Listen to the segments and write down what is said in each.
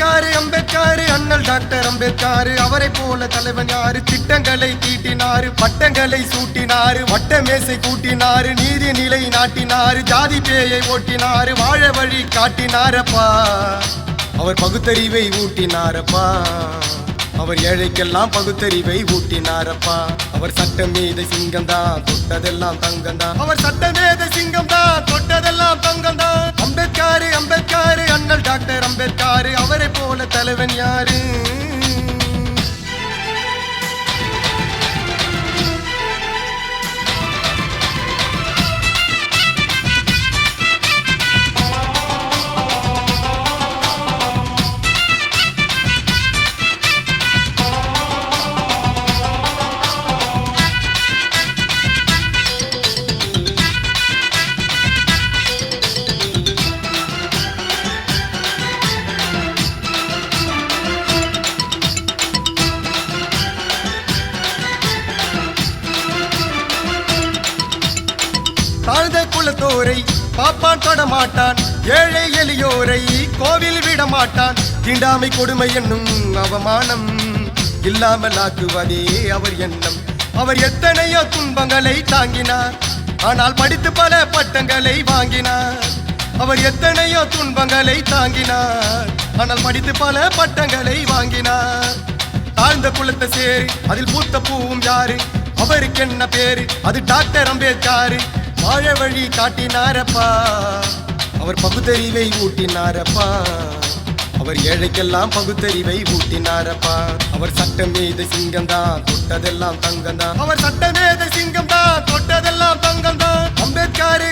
அம்பேத்கர் அண்ணல் டாக்டர் அம்பேத்கர் அவரை போல தலைவன் யாரு? திட்டங்களை தீட்டினாரு, பட்டங்களை சூட்டினாரு, வட்ட மேசை கூட்டினாரு, நீதி நிலை நாட்டினாரு, ஜாதி பேயை ஓட்டினாரு, வாழ வழி காட்டினாரப்பா. அவர் பகுத்தறிவை ஊட்டினாரப்பா. அவர் ஏழைக்கெல்லாம் பகுத்தறிவை ஊட்டினாரப்பா. அவர் சட்டமேத சிங்கம் தான், தொட்டதெல்லாம் தங்கம் தான். அவர் சட்டமேத சிங்கம் தான், தொட்டதெல்லாம் தங்கம் தான். அம்பேத்கர் அண்ணல் டாக்டர் அம்பேத்கர் அவரை போல தலைவன் யாரு? தாழ்ந்த குலத்தோரை பாப்பான் தொடமாட்டான், ஏழை எளியோரை கோவில் விட மாட்டான். தீண்டாமை கொடுமை என்னும் அவமானம் இல்லாமல் ஆக்குவதே அவர் எண்ணம். அவர் எத்தனையோ துன்பங்களை தாங்கினார், ஆனால் படித்து பல பட்டங்களை வாங்கினார். அவர் எத்தனையோ துன்பங்களை தாங்கினார், ஆனால் படித்து பல பட்டங்களை வாங்கினார். தாழ்ந்த குலத்தை சேரு, அதில் பூத்த பூவும் யாரு? அவருக்கு என்ன பேரு? அது டாக்டர் அம்பேத்கர். வாழ வழி காட்டினாரப்பா. அவர் பகுத்தறிவை ஊட்டினாரப்பா. அவர் ஏழைக்கெல்லாம் பகுத்தறிவை ஊட்டினாரப்பா. அவர் சட்டமேத சிங்கம் தான், தொட்டதெல்லாம் தங்கம் தான். அவர் சட்டமேத சிங்கம் தான், தொட்டதெல்லாம் தங்கம் தான். அம்பேத்கர்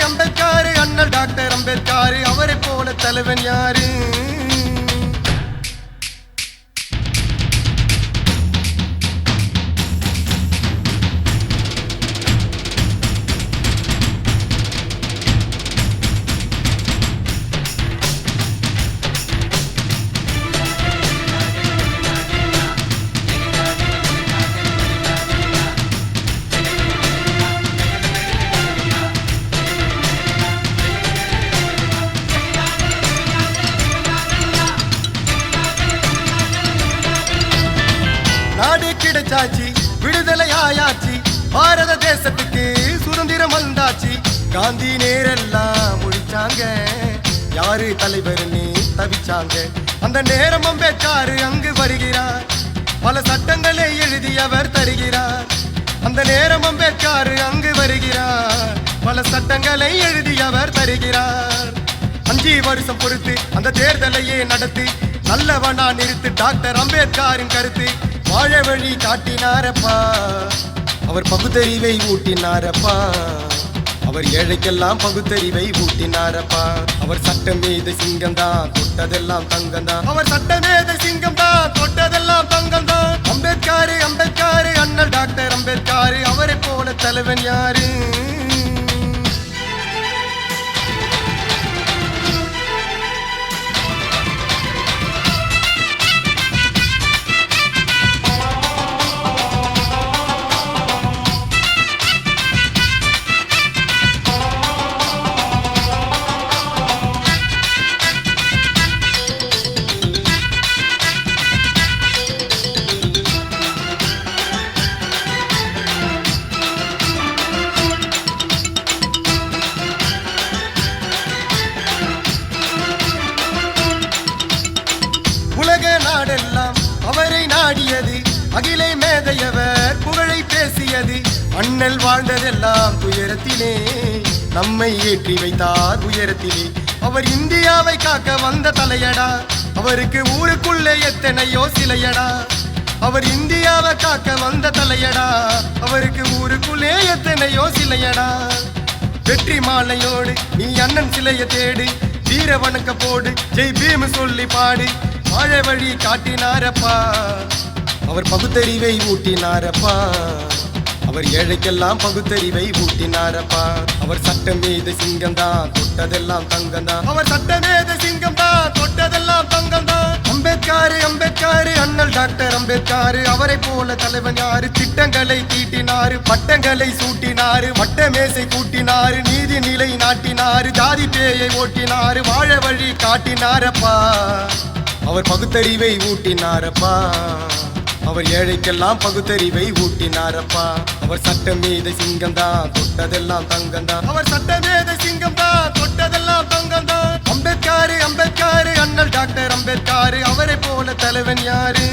அண்ணல் டாக்டர் அம்பேத்கர் அவரை போல தலைவன் யாரு? நாடு கிடைச்சாச்சு, விடுதலை ஆயாச்சு, பாரத தேசத்துக்கு சுதந்திரம் வந்தாச்சு. காந்தி நேரெல்லாம் முடிச்சாங்க, யாரு தலைவர்னு தவிச்சாங்க. அந்த நேரம் அம்பேத்கர் அங்கு வருகிறார், பல சட்டங்களை எழுதி அவர் தருகிறார். அந்த நேரம் அம்பேத்கர் அங்கு வருகிறார், பல சட்டங்களை எழுதி அவர் தருகிறார். 5 வருஷம் பொறுத்து அந்த தேர்தலையே நடத்தி நல்லவனா நிறுத்து டாக்டர் அம்பேத்கரின் கருத்து. வாழ வழி காட்டினாரப்பா. அவர் பகுத்தறிவை ஊட்டினாரப்பா. அவர் ஏழைக்கெல்லாம் பகுத்தறிவை ஊட்டினாரப்பா. அவர் சட்டமேத சிங்கம் தான், தொட்டதெல்லாம் தங்கம் தான். அவர் சட்டமேத சிங்கம் தான், தொட்டதெல்லாம் தங்கம் தான். அம்பேத்கர் அண்ணல் டாக்டர் அம்பேத்கர் அவரை போல தலைவன் யாரு? நாடெல்லாம் அவரை நாடியது, அகிலை மேதையவர் புகழை பேசியது. அண்ணல் வாழ்ந்ததெல்லாம் துயரத்திலே, நம்மை ஏற்றி வைத்தார் உயரத்திலே. அவர் இந்தியாவை காக்க வந்த தலையடா, அவருக்கு ஊருக்குள்ளே எத்தனையோ சிலையடா. அவர் இந்தியாவை காக்க வந்த தலையடா, அவருக்கு ஊருக்குள்ளே எத்தனையோ சிலையடா. வெற்றி மாலையோடு நீ அண்ணன் சிலைய தேடு, வீர வணக்க போடு, ஜெய் பீம் சொல்லி பாடு. வாழ வழி காட்டினாரப்பா. அவர் பகுத்தறிவை ஊட்டினாரப்பா. அவர் ஏழைக்கெல்லாம் பகுத்தறிவை ஊட்டினாரப்பா. அவர் சட்டமேத சிங்கம் தான், தொட்டதெல்லாம் தங்கம் தான். அவர் சட்டமேத சிங்கம் தான், தொட்டதெல்லாம் தங்கம் தான். அம்பேத்கர் அண்ணல் டாக்டர் அம்பேத்கர் அவரை போல தலைவன் யாரு? திட்டங்களை தீட்டினாரு, பட்டங்களை சூட்டினாரு, வட்ட மேசை கூட்டினாரு, நீதி நிலை நாட்டினாரு, ஜாதி பேயை ஓட்டினாரு, வாழ வழி காட்டினாரப்பா. அவர் பகுத்தறிவை ஊட்டினாரப்பா, அவர் ஏழைக்கெல்லாம் பகுத்தறிவை ஊட்டினாரப்பா. அவர் சட்டமேதை சிங்கம்தான், தொட்டதெல்லாம் தங்கம்தான். அவர் சட்டமேதை சிங்கம்தான், தொட்டதெல்லாம் தங்கம்தான். அம்பேத்கர் அம்பேத்கர் அண்ணல் டாக்டர் அம்பேத்கர், அவரை போல தலைவன் யாரு?